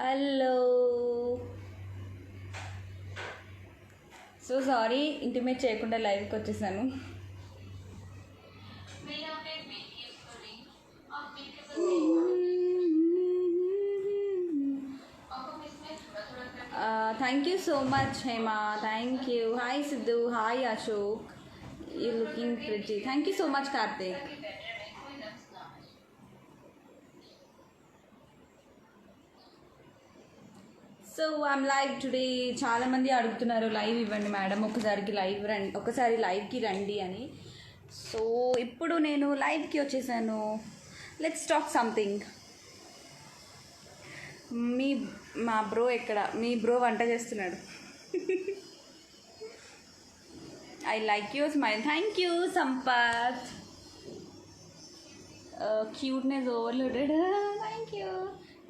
Hello. So sorry, intimate చేయకుండా లైవ్కి వచ్చేసాను. Thank you so much Hema, thank you. Hi Siddhu, hi Ashok, you looking pretty. Thank you so much Karthik. So I'm live today. చాలామంది అడుగుతున్నారు live ఇవ్వండి madam, ఒకసారి లైవ్కి రండి అని. సో ఇప్పుడు నేను లైవ్కి వచ్చేసాను. Let's talk something. మా బ్రో ఎక్కడ? మీ బ్రో వంట చేస్తున్నాడు. I like your smile. Thank you Sampath. Cuteness overloaded. Thank you.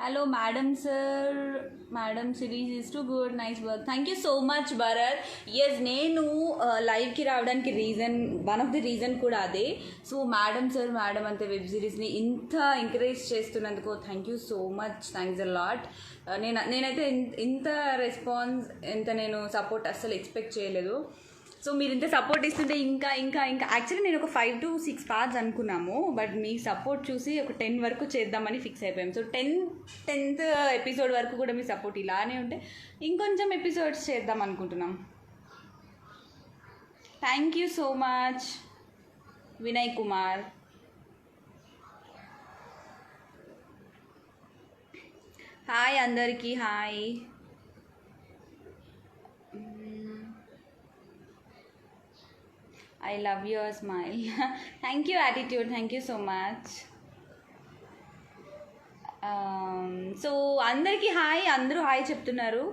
Hello madam sir, madam series is too good, nice work. Thank you so much Bharat. Yes, నేను లైవ్కి రావడానికి వన్ ఆఫ్ ది రీజన్ కూడా అదే. So madam sir, madam అంతే web సిరీస్ని ఇంత encourage చేస్తున్నందుకు thank you so much, thanks a lot. నేనైతే ఇంత రెస్పాన్స్, నేను సపోర్ట్ అస్సలు ఎక్స్పెక్ట్ చేయలేదు. సో మీరు ఇంత సపోర్ట్ ఇస్తుంటే ఇంకా యాక్చువల్లీ నేను ఒక 5 to 6 పార్ట్స్ అనుకున్నాము, బట్ మీ సపోర్ట్ చూసి ఒక 10 వరకు చేద్దామని ఫిక్స్ అయిపోయాం. సో 10th ఎపిసోడ్ వరకు కూడా మీ సపోర్ట్ ఇలానే ఉంటే ఇంకొంచెం ఎపిసోడ్స్ చేద్దాం అనుకుంటున్నాం. Thank you so much Vinay Kumar. Hi అందరికీ, hi. I love your smile. Thank you attitude, thank you so much. So అందరికీ హాయ్, అందరూ హాయ్ చెప్తున్నారు.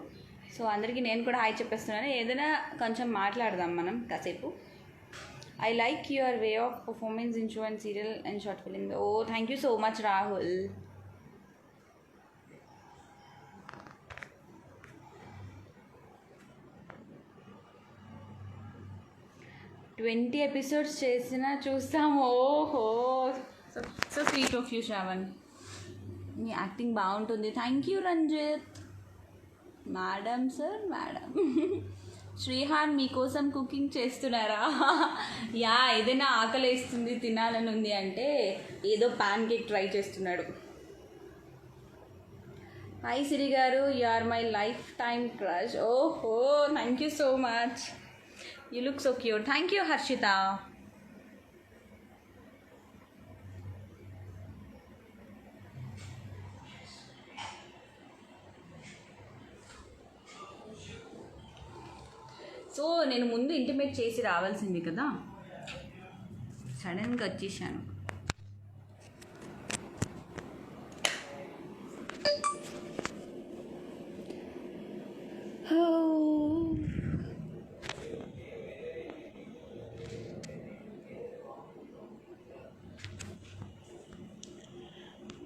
సో అందరికీ నేను కూడా హాయ్ చెప్పేస్తున్నాను. ఏదైనా కొంచెం మాట్లాడదాం మనం కాసేపు. I like your way of performance in show and serial and short film. Oh thank you so much Rahul. Twenty episodes చేసినా చూస్తాము. ఓహో, so sweet of you Shravan. మీ యాక్టింగ్ బాగుంటుంది. Thank you Ranjith. Madam sir, madam. Srihan మీకోసం కుకింగ్ చేస్తున్నారా? Yeah, ఏదైనా ఆకలేస్తుంది, తినాలని ఉంది అంటే ఏదో ప్యాన్ కేక్ ట్రై చేస్తున్నాడు. Hi Siri garu, you are my lifetime crush. ఓహో, thank you so much. You look so cute. Thank you, Harshita. So నేను ముందు ఇంటిమేట్ చేసి రావాల్సింది కదా, సడన్గా వచ్చేసాను.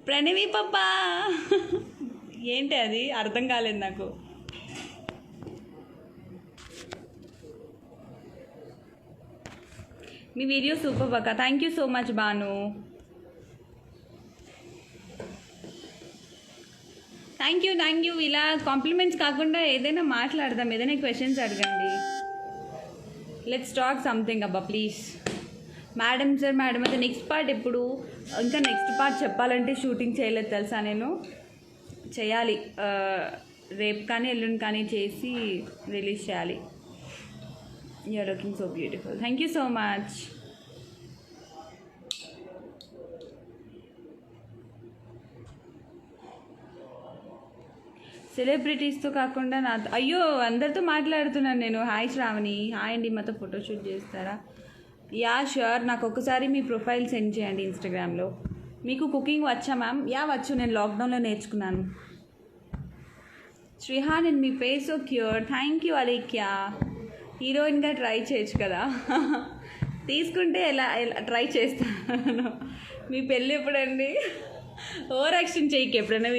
ప్రణవి పాపా, ఏంటి అది అర్థం కాలేదు నాకు. మీ వీడియో సూపర్ పక్క. Thank you so much Banu. Thank you. ఇలా కాంప్లిమెంట్స్ కాకుండా ఏదైనా మాట్లాడదాం, ఏదైనా క్వశ్చన్స్ అడగండి. లెట్స్ టాక్ సంథింగ్ అబ్బా ప్లీజ్. మేడం సార్, మేడం అయితే నెక్స్ట్ పార్ట్ ఎప్పుడు? ఇంకా నెక్స్ట్ పార్ట్ చెప్పాలంటే షూటింగ్ చేయలేదు తెలుసా. నేను చేయాలి, రేపు కానీ ఎల్లుండి కానీ చేసి రిలీజ్ చేయాలి. You're looking so beautiful. Thank you so much. సెలబ్రిటీస్తో కాకుండా అయ్యో అందరితో మాట్లాడుతున్నాను నేను. హాయ్ శ్రావణి, హాయ్ అండి, మాతో ఫోటోషూట్ చేస్తారా? Yeah sure. నాకు ఒకసారి మీ ప్రొఫైల్ సెండ్ చేయండి ఇన్స్టాగ్రామ్లో. మీకు కుకింగ్ వచ్చా మ్యామ్? యా వచ్చు, నేను లాక్డౌన్లో నేర్చుకున్నాను. శ్రీహాన్ అండ్ మీ face so cure. Thank you Alekhya. హీరోయిన్గా ట్రై చేయొచ్చు కదా. తీసుకుంటే ఎలా ట్రై చేస్తాను. మీ పెళ్ళి ఎప్పుడండి? ఓవర్ యాక్షన్ చేయకు ఎప్పుడైనా.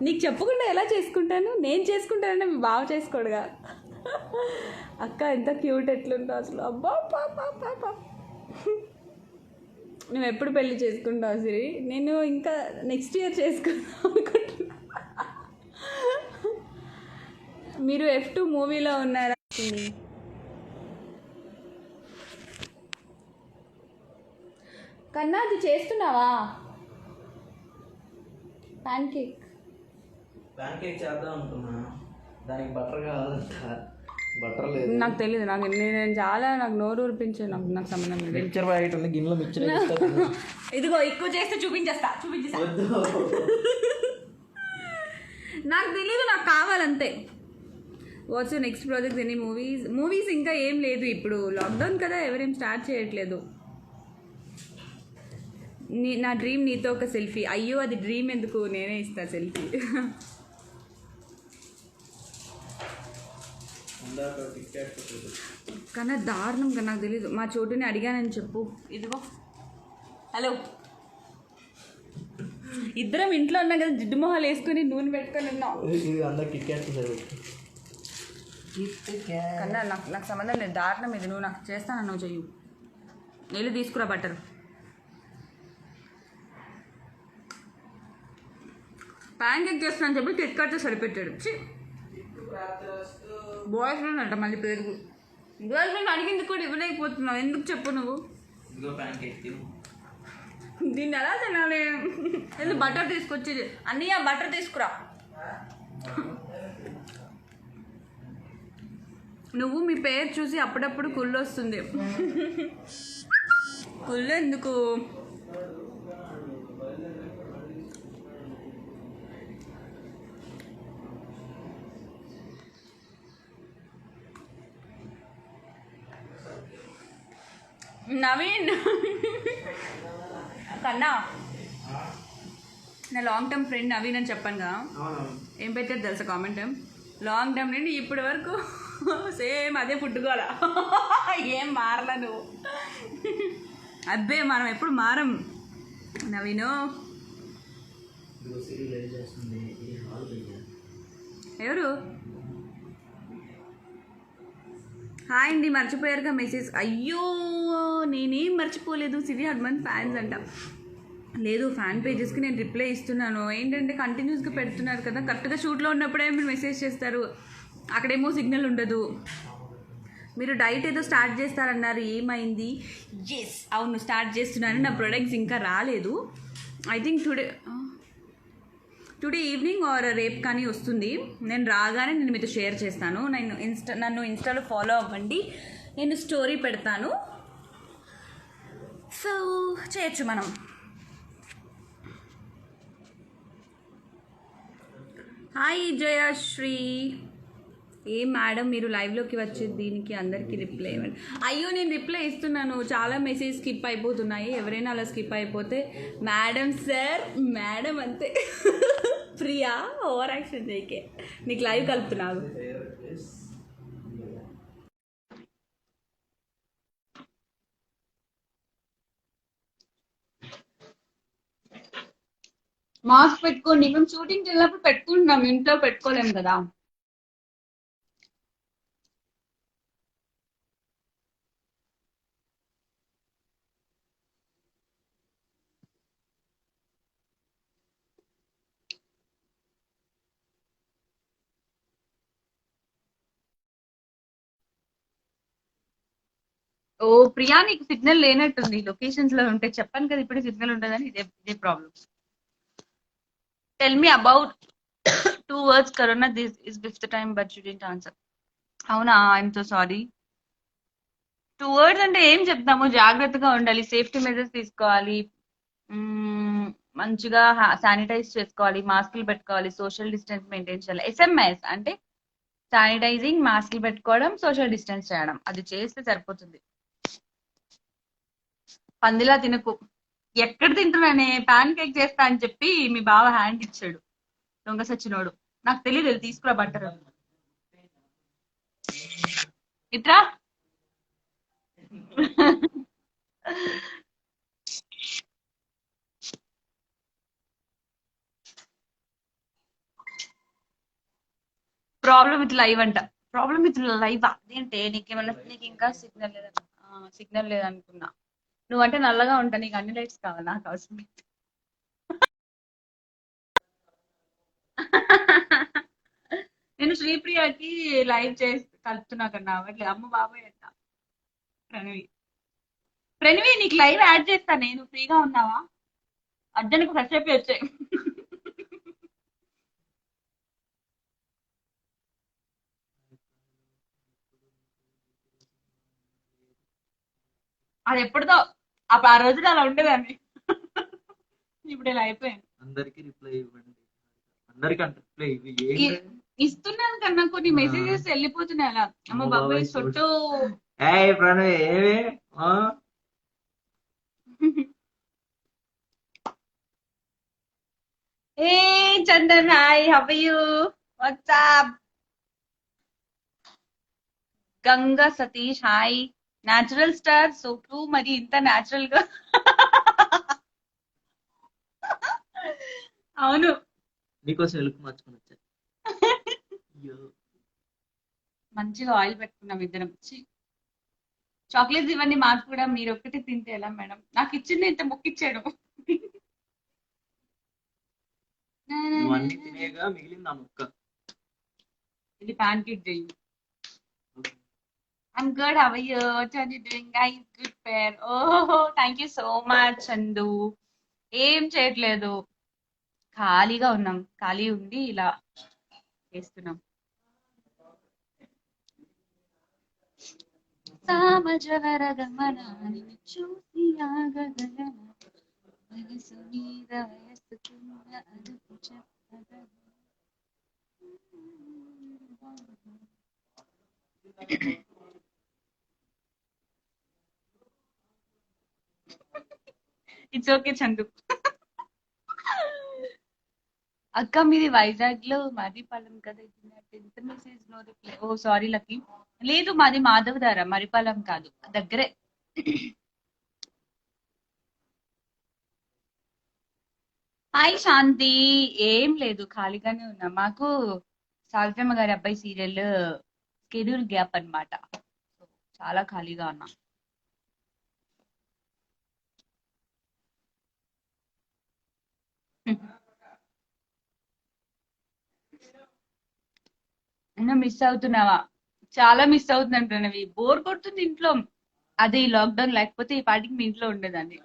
నీకు చెప్పకుండా ఎలా చేసుకుంటాను? నేను చేసుకుంటానంటే మీ బావ చేసుకోడుగా. అక్క ఎంత క్యూట్, ఎట్లుంటావు అసలు. అబ్బా పాపా. నువ్వు ఎప్పుడు పెళ్ళి చేసుకుంటావు సిరి? నేను ఇంకా నెక్స్ట్ ఇయర్ చేసుకుందాం అనుకుంటున్నా. మీరు F2 మూవీలో ఉన్నారా? కన్నా అది చేస్తున్నావా? ప్యాన్ కేక్ చేద్దాం అనుకున్నా, దానికి బటర్ కావాలంట. బటర్ లేదు, నాకు తెలియదు. నేను చాలా నాకు నోరు ఊరిపించే నాకు సంబంధం లేదు. మిక్చర్ ప్యాకెట్ ఉంది, గిన్నెలో మిక్చర్ ఇదిగో ఎక్కువ చేస్తే చూపించేస్తా. నాకు తెలీదు, నాకు కావాలంతే. What's next project? Any movies ఇంకా ఏం లేదు. ఇప్పుడు లాక్డౌన్ కదా, ఎవరేం స్టార్ట్ చేయట్లేదు. నా డ్రీమ్ నీతో ఒక సెల్ఫీ. అయ్యో అది డ్రీమ్ ఎందుకు, నేనే ఇస్తా సెల్ఫీ. కన్నా దారుణం కదా, నాకు తెలీదు. మా చోటుని అడిగానని చెప్పు. ఇదిగో హలో, ఇద్దరం ఇంట్లో ఉన్నాం కదా, జిడ్డు మొహాలు వేసుకొని నూనె పెట్టుకొని ఉన్నాం. కన్నా నాకు సంబంధం లేదు. దారుణం ఇది. నువ్వు నాకు చేస్తాను, నువ్వు చెయ్యు. నీళ్ళు తీసుకురా బట్టరు. ప్యాన్ కేక్ చేస్తున్నాను చెప్పి కిట్ కట్తో సరిపెట్టాడు. బాయ్ ఫ్రెండ్ అంట మళ్ళీ పేరు. బాయ్ ఫ్రెండ్ అడిగింది కూడా ఇవ్వలేకపోతున్నావు, ఎందుకు చెప్పు నువ్వు? దీన్ని ఎలా తినాలి? ఎందుకు బటర్ తీసుకొచ్చేది? అన్నయ్య బటర్ తీసుకురా. నువ్వు మీ పేరు చూసి అప్పుడప్పుడు కుళ్ళు వస్తుంది. కుళ్ళు ఎందుకు? నవీన్ కన్నా, నా లాంగ్ టర్మ్ ఫ్రెండ్ నవీన్ అని చెప్పాను కదా, ఏం పెట్టారు తెలుసా కామెంట్? లాంగ్ టర్మ్ నుండి ఇప్పటి వరకు సేమ్ అదే పుట్టుకోవాలా, ఏం మారలా నువ్వు. అబ్బే మనం ఎప్పుడు మారం నవీను. ఎవరు? హాయ్ అండి, మర్చిపోయారుగా మెసేజ్. అయ్యో నేనేం మర్చిపోలేదు. సిరి హనుమంత్ ఫ్యాన్స్ అంట. లేదు, ఫ్యాన్ పేజెస్కి నేను రిప్లై ఇస్తున్నాను. ఏంటంటే కంటిన్యూస్గా పెడుతున్నారు కదా, కరెక్ట్గా షూట్లో ఉన్నప్పుడే మీరు మెసేజ్ చేస్తారు, అక్కడేమో సిగ్నల్ ఉండదు. మీరు డైట్ ఏదో స్టార్ట్ చేస్తారన్నారు, ఏమైంది? ఎస్ అవును, స్టార్ట్ చేస్తున్నాను. నా ప్రొడక్ట్స్ ఇంకా రాలేదు. I think today evening or రేపు కానీ వస్తుంది. నేను రాగానే నేను మీతో షేర్ చేస్తాను. నన్ను ఇన్స్టాలో ఫాలో అవ్వండి, నేను స్టోరీ పెడతాను. సో చేయొచ్చు మనం. హాయ్ జయశ్రీ. ఏ మేడం మీరు లైవ్లోకి వచ్చే దీనికి అందరికీ రిప్లై ఇవ్వండి. అయ్యో నేను రిప్లై ఇస్తున్నాను, చాలా మెసేజ్ స్కిప్ అయిపోతున్నాయి. ఎవరైనా అలా స్కిప్ అయిపోతే మేడం సార్ మేడం అంతే. ప్రియా ఓవర్ యాక్షన్ చేయకే, నీకు లైవ్ కలుపుతున్నావు. మాస్క్ పెట్టుకోండి. మేము షూటింగ్కి వెళ్ళినప్పుడు పెట్టుకుంటున్నాం, ఇంట్లో పెట్టుకోలేము కదా. ఓ ప్రియా, నీకు సిగ్నల్ లేనట్టుంది. లొకేషన్స్ లో ఉంటే చెప్పాను కదా, ఇప్పుడు సిగ్నల్ ఉంటుందని. ఇదే problem. Tell me about 2 words corona. This is fifth time but you didn't answer. అవునా, ఐఎమ్ సో సారీ. 2 words అంటే ఏం చెప్తాము? జాగ్రత్తగా ఉండాలి, సేఫ్టీ మెజర్స్ తీసుకోవాలి, మంచిగా శానిటైజ్ చేసుకోవాలి, మాస్కులు పెట్టుకోవాలి, సోషల్ డిస్టెన్స్ మెయింటైన్ చేయాలి. ఎస్ఎంఎస్ అంటే శానిటైజింగ్, మాస్కులు పెట్టుకోవడం, సోషల్ డిస్టెన్స్ చేయడం. అది చేస్తే సరిపోతుంది. పందిలా తినకు. ఎక్కడ తింటున్నానే? ప్యాన్ కేక్ చేస్తా అని చెప్పి మీ బావ హ్యాండ్ ఇచ్చాడు, దొంగ సచ్చినోడు. నాకు తెలియదు, తీసుకురా బట్టరు. ఇట్రా. ప్రాబ్లం విత్ లైవ్ అంట. ప్రాబ్లం విత్ లైవ్ అదేంటే? నీకు ఇంకా సిగ్నల్ లేదనుకున్నా. నువ్వంటే నల్లగా ఉంటా, నీకు అన్ని లైట్స్ కావాలి, నాకు అవసరం లేదు. నేను నేను శ్రీప్రియకి లైవ్ చేసి కలుపుతున్నా కన్నా అవ్వట్లేదు. అమ్మ బాబాయ్ అంట ప్రణవి. ప్రణవి నీకు లైవ్ యాడ్ చేస్తా నేను, ఫ్రీగా ఉన్నావా? అర్జెంట్కి ఫ్రెష్ అయిపోయి వచ్చాయి. అది ఎప్పుడుదో అప్పుడు ఆ రోజులు అలా ఉండేదాన్ని. ఇప్పుడు ఇలా అయిపోయాను. అందరికి రిప్లై ఇవ్వండి, అందరికి రిప్లై ఇవి ఇస్తున్నాను కన్నా కొన్ని మెసేజెస్ వెళ్ళిపోతున్నాయి అలా. అమ్మ బాబాయ్ చుట్టూ ప్రణవి ఏమి ఏ Chandan hi, how are you, what's up? Ganga Satish hi. Natural star so too, మరి ఇంత న్యాచురల్ గా. అవును, మీకోసం ఎలుపు మార్చుకుని వచ్చా. మంచిగా ఆయిల్ పెట్టుకున్నాం ఇద్దరం. చాక్లెట్స్ ఇవన్నీ మాకు కూడా, మీరు ఒక్కటి తింటే ఎలా మేడం? నాకు ఇచ్చింది ఇంత మొక్కిచ్చాడు. అన్ని తినేగా మిగిలింది ఆ ముక్క. ఇది ప్యాన్ కేక్ చెయ్యి. I'm good. How are you? What are you doing, guys? Good pair. Oh, thank you so much, Chandu. ఏం చేయట్లేదు, ఖాళీగా ఉన్నాం. ఖాళీ ఉండి ఇలా చేస్తున్నాం. సామజవర గమనాన్ని చూసి ఆగగలనా, మనసు మీద వయస్సుకున్న అదుపు చెప్పగలనా. It's okay Chandu. అక్క మీది వైజాగ్ లో మరిపాలెం కదా, టెన్త్ మెసేజ్ నో రిప్లై. ఓ సారీ లక్కీ. లేదు మాది మాధవధార, మరిపాలెం కాదు, దగ్గరే. హాయ్ శాంతి. ఏం లేదు, ఖాళీగానే ఉన్నా. మాకు సావిత్రమ్మ గారి అబ్బాయి సీరియల్ స్కెడ్యూల్ గ్యాప్ అన్నమాట. చాలా ఖాళీగా ఉన్నా. అయినా మిస్ అవుతున్నావా? చాలా మిస్ అవుతున్నాను ప్రణవి. బోర్ కొడుతుంది ఇంట్లో. అదే ఈ లాక్డౌన్ లేకపోతే ఈ పాటికి మీ ఇంట్లో ఉండేదాన్ని.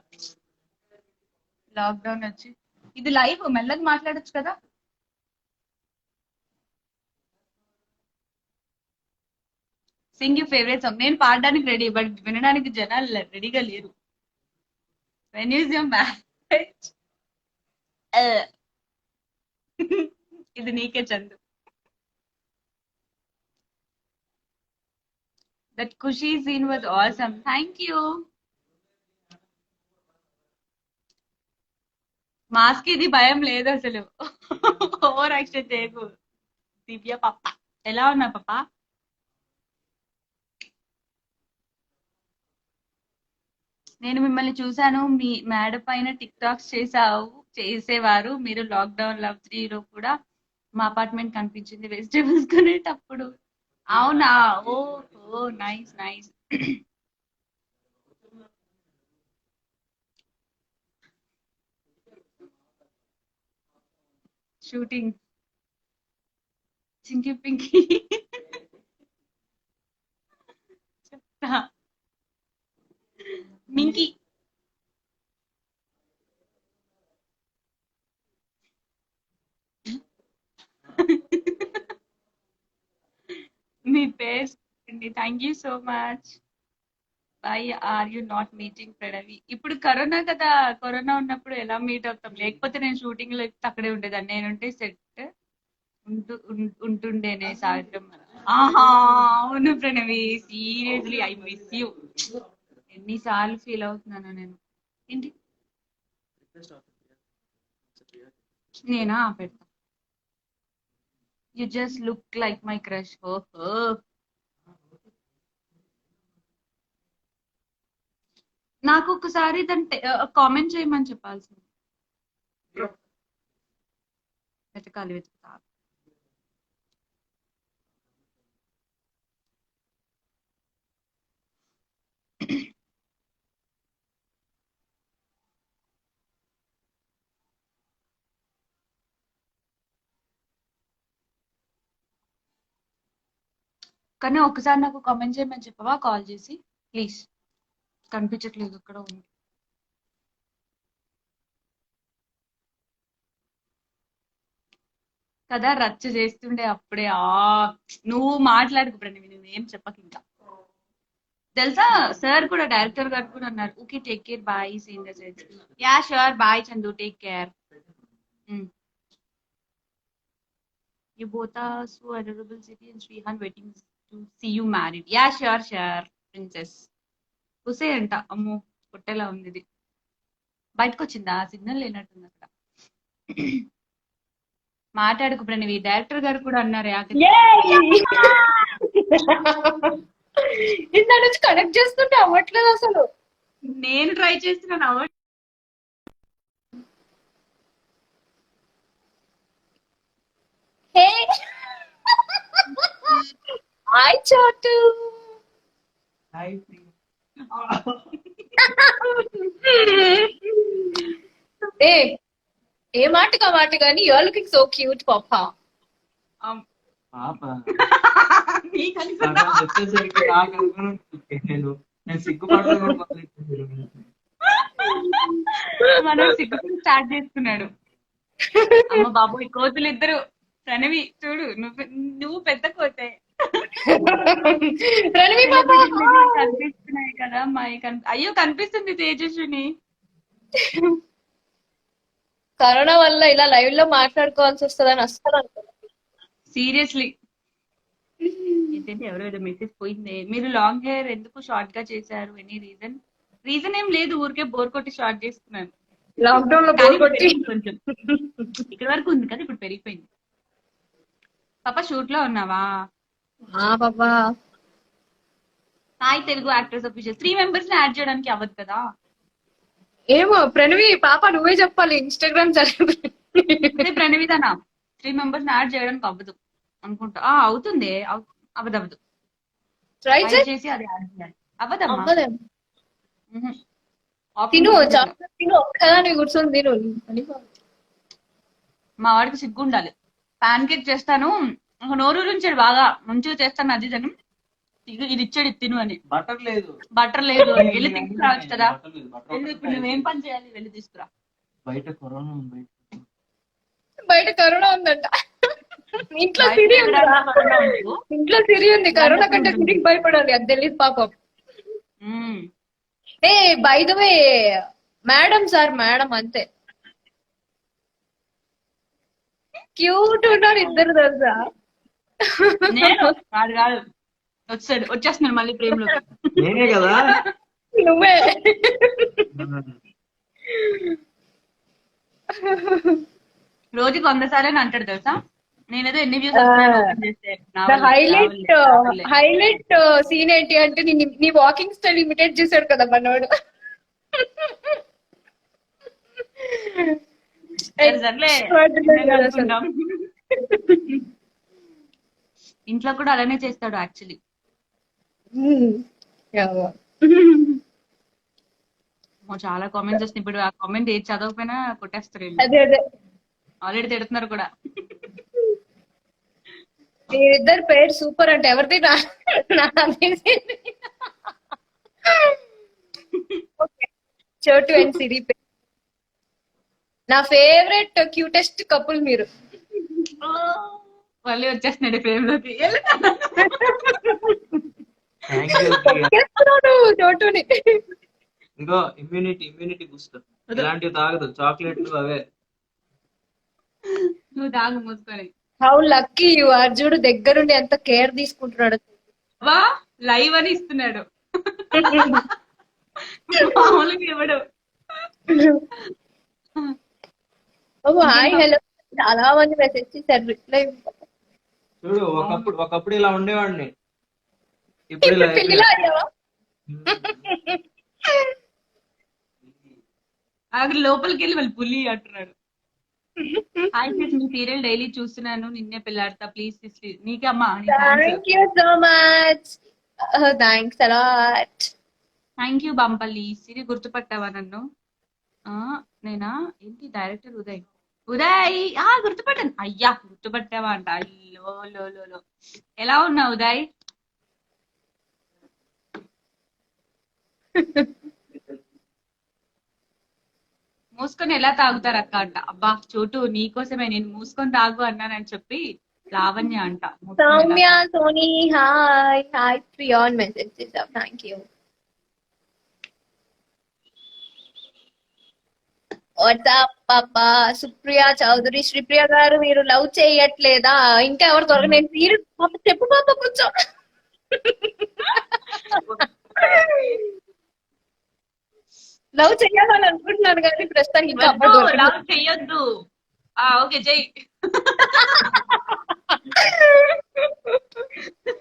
లాక్డౌన్ వచ్చి ఇది లైవ్ మెల్లగా మాట్లాడొచ్చు కదా. Sing you favourite song. నేను పాడడానికి రెడీ, బట్ వినడానికి జనాలు రెడీగా లేరు. When is your marriage? ఇది నీకే Chandu. That Khushi scene was awesome. Thank you. Mask ఇది భయం లేదు అసలు. ఓవర్ యాక్షన్ చేయకు. దివ్య పాప ఎలా ఉన్నా పాప? నేను మిమ్మల్ని చూశాను, మీ మేడ పైన టిక్ టాక్స్ చేసేవారు మీరు. లాక్డౌన్ లవ్ 3 లో కూడా మా అపార్ట్మెంట్ కనిపించింది వెజిటేబుల్స్ కొనేటప్పుడు. అవునా? Oh oh nice nice. Shooting Chinki Pinki. చెప్తా. మింకి మీ పేరు అండి. Thank you so much. Why are you not meeting Pranavi? ఇప్పుడు కరోనా కదా, కరోనా ఉన్నప్పుడు ఎలా మీట్ అవుతాం? లేకపోతే నేను షూటింగ్ లో అక్కడే ఉండేదాన్ని. నేనుంటే సెట్ ఉంటుండేనే సాయంత్రం. ఆహా అవును Pranavi, seriously I miss you. ఎన్నిసార్లు ఫీల్ అవుతున్నాను నేను. ఏంటి? నేనా పెడతా. You just look like my crush. ఓహో, నాకు ఒకసారి దాన్ని కామెంట్ చేయమని చెప్పాల్సింది. వెతకాలి వెతుకుతా. కానీ ఒకసారి నాకు కామెంట్ చేయమని చెప్పవా కాల్ చేసి ప్లీజ్. కనిపించట్లేదు ఇక్కడ ఉంది. కదా రచ్చ చేస్తుండే అప్పుడే. నువ్వు మాట్లాడుకు ప్రణవి, నువ్వేం చెప్పక ఇంకా. తెలుసా సార్ కూడా, డైరెక్టర్ గారు కూడా అన్నారు okay take care bye seen the sets. Yeah sure bye Chandu take care. You both are so adorable, City and Srihan waiting to see you married. Yeah, sure, princess. హుసే అంట. అమ్మో పొట్టేలా ఉంది ఇది. బయటకు వచ్చిందా? సిగ్నల్ లేనట్టుంది అక్కడ. మాట్లాడుకు ప్రణవి, డైరెక్టర్ గారు కూడా అన్నారు ఇంత నుంచి కనెక్ట్ చేస్తుంటే అవ్వట్లేదు అసలు. నేను ట్రై చేస్తున్నాను అవ్వట్లేదు. హాయ్ చోటు. హాయ్ ఏ మాటగా మాట కానీ you are looking so cute పాపా. పాప చెప్పేసరికి నాకు నేను సిగ్గుపడతా కూడా మనం సిగ్గు స్టార్ట్ చేస్తున్నాడు. అమ్మ బాబు ఈ కోతులు ఇద్దరు. ప్రణవి చూడు, నువ్వు పెద్ద కోతే. ప్రణవి పాపా కనిపిస్తున్నాయి కదా అమ్మాయి. అయ్యో కనిపిస్తుంది తేజస్విని. కరోనా వల్ల ఇలా లైవ్ లో మాట్లాడుకోవాల్సి వస్తుందని అస్సలు అనుకోలేదు. సీరియస్లీ. ఏంటంటే ఎవరో ఏదో మెసేజ్ పోయింది. మీరు లాంగ్ హెయిర్ ఎందుకు షార్ట్ గా చేశారు? Any reason? రీజన్ ఏం లేదు, ఊరికే బోర్ కొట్టి షార్ట్ చేసుకున్నాను. లాక్డౌన్ లో బోర్ కొట్టి కొంచెం ఇక్కడ వరకు ఉంది కదా, ఇప్పుడు పెరిగిపోయింది. పాప షూట్ లో ఉన్నావా? పాపా hi Telugu actors official 3 members ని యాడ్ చేయడానికి అవ్వదు కదా. ఏమో ప్రణవి పాప నువ్వే చెప్పాలి. ఇన్స్టాగ్రామ్ అదే ప్రణవిదానా 3 members ని యాడ్ చేయడానికి అవ్వదు అనుకుంటా. అవుతుంది, అవ్వదు. ట్రై చేసి అది యాడ్ చేయాలి. అవ్వదమ్మా. తిను తిను ఒక్కదాని కూర్చొని తిను. మా వాడికి సిగ్గు ఉండాలి. పాన్ కేక్ చేస్తాను, ఒక నోరు ఉంచాడు బాగా మంచిగా చేస్తాను అది జనం. ఇది ఇచ్చాడు తిను అని. బటర్ లేదు వెళ్ళి తీసుకురావచ్చు కదా. ఇప్పుడు నువ్వేం పని చేయాలి? వెళ్ళి తీసుకురా. బయట కరోనా ఉంది. బయట కరోనా ఉందంట. ఇంట్లో సిరి ఉంది. ఇంట్లో సిరి ఉంది. కరోనా కంటే సిరికి భయపడాలి. అది తెలియదు పాపం. ఏ by the way madam sir madam అంతే క్యూట్ ఉన్నారు ఇద్దరు తెలుసా. కాదు వచ్చేస్తున్నాడు మళ్ళీ ప్రేమలో. నేనే కదా. నువ్వే. రోజుకి 100 సార్లు అంటాడు తెలుసా. నేనేదో ఎన్ని వ్యూస్ చేస్తే. హైలైట్ సీన్ ఏంటి అంటే నీ వాకింగ్ స్టైల్ ఇమిటేట్ చేశాడు కదా మనోడు. ఇంట్లో కూడా అలానే చేస్తాడు యాక్చువల్లీ. చాలా కామెంట్స్ వస్తున్నాయి. ఇప్పుడు ఆ కామెంట్ ఏది చదవకపోయినా కొట్టేస్తారు. ఆల్రెడీ తిడుతున్నారు కూడా. మీరిద్దరు పేరు సూపర్ అంటే ఎవరిది? చోటు అండ్ సిరి పేరు. నా ఫేవరెట్ క్యూటెస్ట్ కపుల్ మీరు. మళ్ళీ వచ్చేస్తున్నాడు ఫ్రేమ్ లోకి. చోటుని ఇంకో ఇమ్యూనిటీ బూస్టర్ ఇలాంటివి తాగదు. చాక్లెట్లు అవే. నువ్వు తాగు మూసుకొని. How lucky you are. చూడు దగ్గరుండి ఎంత కేర్ తీసుకుంటున్నాడు. వా లైవ్ అని ఇస్తున్నాడు. మామూలుగా ఇవ్వడు. హాయ్ హలో చాలా మంది మెసేజ్ చేశారు. రిప్లై చూడు ఒకప్పుడు ఇలా ఉండేవాడిని. ఇప్పుడు పెళ్లిలా అయ్యావా? అక్కడ లోపలికి వెళ్ళి వాళ్ళు పులి అంటున్నాడు. హాయ్ sis, మీ సీరియల్ డైలీ చూస్తున్నాను. Ninne Pelladatha please sis. నీకే అమ్మా. Thank you so much. Thanks a lot. Thank you Bampalli. Siri గుర్తుపట్టావా నన్ను? నేనా? ఏంటి డైరెక్టర్ ఉదయ్ గుర్తుపట్టాను. అయ్యా గుర్తుపట్టావా అంట. అయ్యో లో ఎలా ఉన్నావు ఉదయ్? మూసుకొని ఎలా తాగుతారు అక్క అంట. అబ్బా చోటు నీకోసమే నేను మూసుకొని తాగు అన్నానని చెప్పి లావణ్య అంట మూసుకొని ఎలా సౌమ్య తాగు. Soni hi hi Priyan message చేసావు థ్యాంక్ యూ. వాట్సాప్ పాపా సుప్రియ చౌదరి శ్రీప్రియ గారు మీరు లవ్ చేయట్లేదా ఇంకా ఎవరు దొరక నేను సీరియస్ పాప చెప్పు పాప కొంచెం లవ్ చెయ్యాలని అనుకుంటున్నాను కానీ ప్రస్తుతానికి ఇంకా అబ్బాయి వద్దు, దొరకలేదు. లవ్ చెయ్యొద్దు. ఓకే చెయ్యి.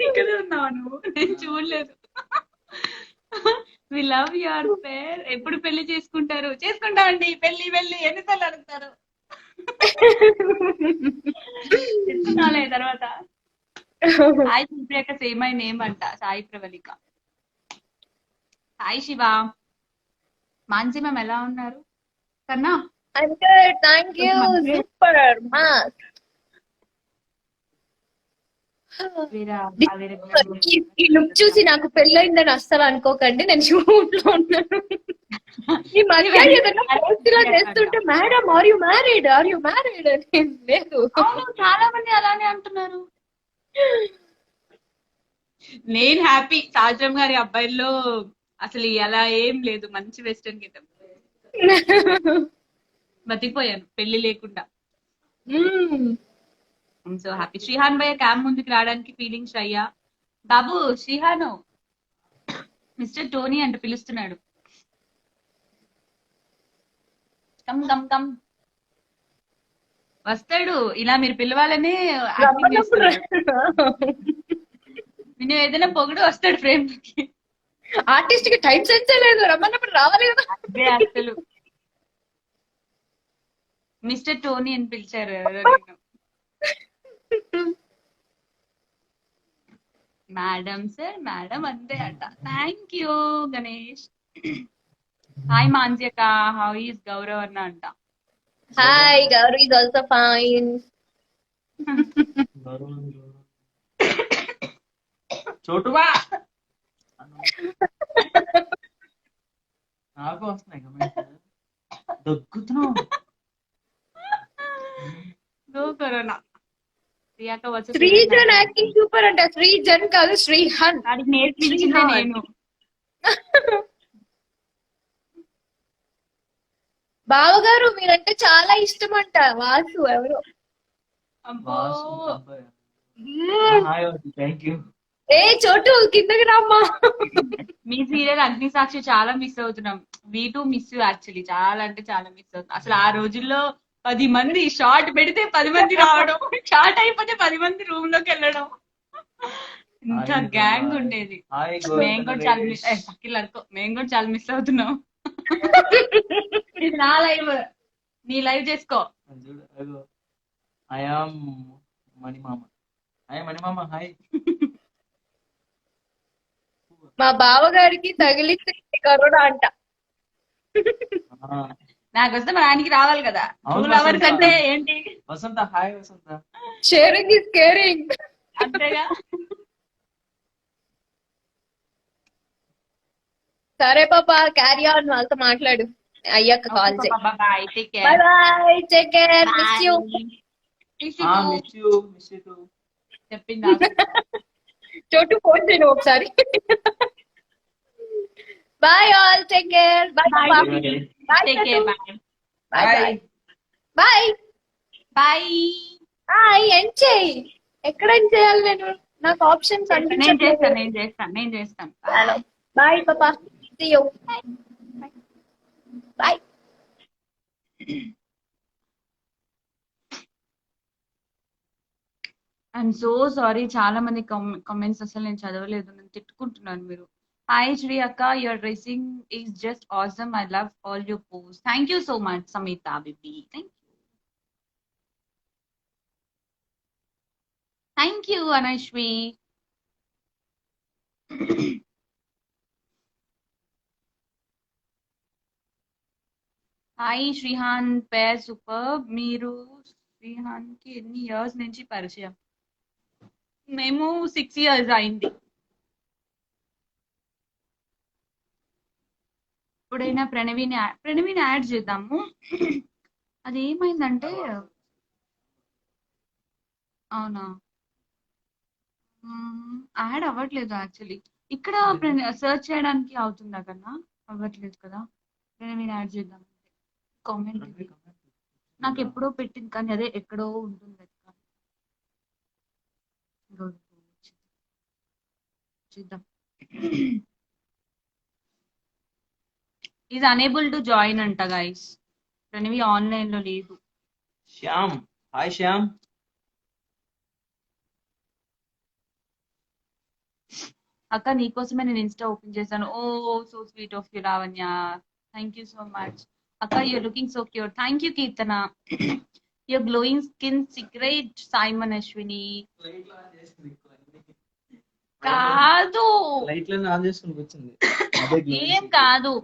ఇక్కడే ఉన్నావు నువ్వు, నేను చూడలేదు. We love your pair. ఎప్పుడు పెళ్లి చేసుకుంటారు? చేసుకుంటా అండి. పెళ్లి పెళ్లి ఎన్నిసార్లు అడుగుతారు? చెప్తున్నాలే తర్వాత. హాయ్ సుప్రియక సేమ్ మై నేమ్ అంట సాయి ప్రవళిక. హాయ్ శివ. మాన్సి మ్యామ్ ఎలా ఉన్నారు కన్నా? I'm good, thank you. Super, mass. ఈ లుక్ చూసి నాకు పెళ్ళయిందని అస్సలు అనుకోకండి, నేను షూట్ లో ఉన్నాను. ఈ మధ్య ఏదైనా పోస్ట్ గా చేస్తుంటే మేడం ఆర్ యు మ్యారీడ్ అని లేదు. చాలా మంది అలానే అంటున్నారు. నేను హ్యాపీ. సాజం గారి అబ్బాయిల్లో అసలు అలా ఏం లేదు, మంచి వెస్టర్న్ గెటప్. బతికిపోయాను పెళ్లి లేకుండా. So happy. శ్రీహాన్ భయ్య క్యామ్ ముందుకు రావడానికి ఫీలింగ్స్ అయ్యా. బాబు శ్రీహాను మిస్టర్ టోనీ అంటే పిలుస్తున్నాడు. Come come come. వస్తాడు, ఇలా మీరు పిలవాలని యాక్టింగ్ చేస్తున్నాడు. నేను ఏదైనా పొగుడు వస్తాడు ఫ్రేమ్ కి. ఆర్టిస్ట్ కి టైం సెన్స్ లేదు, రమ్మన్నప్పుడు రావాలి కదా. అదే అసలు మిస్టర్ టోనీ అని పిలిచారు ఎవరో నేను. మేడం సార్ మేడం అంతే అంట. Thank you Ganesh. Hi Mansika, how is Gaurav అన్న అంట. Hi Gauri is also fine. చోటువా నాకు వస్తున్నాయి దగ్గుతున్నావు. Go corona. ప్రియాక వచ్చి శ్రీజన్ యాక్టింగ్ సూపర్ అంట. శ్రీజన్ కాదు శ్రీహన్. దానికి నేర్పించిందే నేను. బావగారు మీరంటే చాలా ఇష్టం అంట. వాసు ఎవరు? అబ్బో థ్యాంక్ యూ. ఏ చోటు కిందకి రామ్మా. మీ సీరియల్ అగ్ని సాక్షి చాలా మిస్ అవుతున్నాం. V two miss you actually. చాలా అంటే చాలా మిస్ అవుతున్నాం. అసలు ఆ రోజుల్లో 10 మంది షార్ట్ పెడితే 10 మంది రావడం, షార్ట్ అయిపోతే 10 మంది రూమ్ లోకి వెళ్ళడం, ఇంత గ్యాంగ్ ఉండేది. మేము కూడా చాలా మిస్ పక్కిళ్ళు అనుకో, మేము కూడా చాలా మిస్ అవుతున్నాం. ఇది నా లైవ్, నీ లైవ్ చేసుకో. ఐఆమ్ మణిమామ. హాయ్ మణిమామ. హాయ్. మా బావగారికి తగిలింది కరోనా అంట. నాకు వస్తే మా ఆయనకి రావాలి కదా. అవును, 2 hours అంటే ఏంటి? Vasantha. Hi Vasantha. Sharing is caring. అంతేగా. సరే పాపా క్యారీ ఆన్, వాళ్ళతో మాట్లాడు అయ్యాక కాల్ చేయి. Bye, take bye care. Bye, take care, miss you. Miss you. చెప్పిందా? చోటు ఫోన్ చేయను ఒకసారి. Bye all, take care. Bye Bye. Bye take care. Bye bye bye bye. Bye. End చేయి. ఎక్కడ ఎండ్ చేయాలి నేను? నాకు ఆప్షన్స్ నేను చేస్తాను. హలో బాయ్ పాపా, see you. Bye. I'm so sorry. చాలా మంది కామెంట్స్ అసలు నేను చదవలేదు, నేను తిట్టుకుంటున్నాను. మీరు హాయ్ శ్రీ అక్క, your dressing is just awesome. I love all your post. Thank you so much Sameetha BB. Thank you Anashwi. Hi Srihan pair super. మీరు శ్రీహాన్ కి ఎన్ని ఇయర్స్ నుంచి పరిచయం? మేము 6 years అయింది. ఇప్పుడైనా ప్రణవిని యాడ్ చేద్దాము. అది ఏమైందంటే అవునా యాడ్ అవ్వట్లేదు యాక్చువల్లీ. ఇక్కడ సెర్చ్ చేయడానికి అవుతుందా కన్నా? అవ్వట్లేదు కదా. ప్రణవిని యాడ్ చేద్దాం కామెంట్ ఇది. నాకు ఎప్పుడో పెట్టింది కానీ అదే ఎక్కడో ఉంటుంది అది కానీ. ఇదిగో చూద్దాం. ఈజ్ అనేబుల్ టు జాయిన్ అంట గైస్. ప్రణవి ఆన్లైన్ లో లేదు. శ్యామ్, హాయ్ శ్యామ్. అక్క నీకోసమే నేను ఇన్స్టా ఓపెన్ చేశాను. Oh so sweet of you Lavanya. Thank you so much. అక్క you're looking so cute. Thank you Keerthana. Your glowing skin secret Simon Ashwini. కాదు లైట్లను ఆన్ చేసుకుని కూర్చుంది. అదే ఏం కాదు.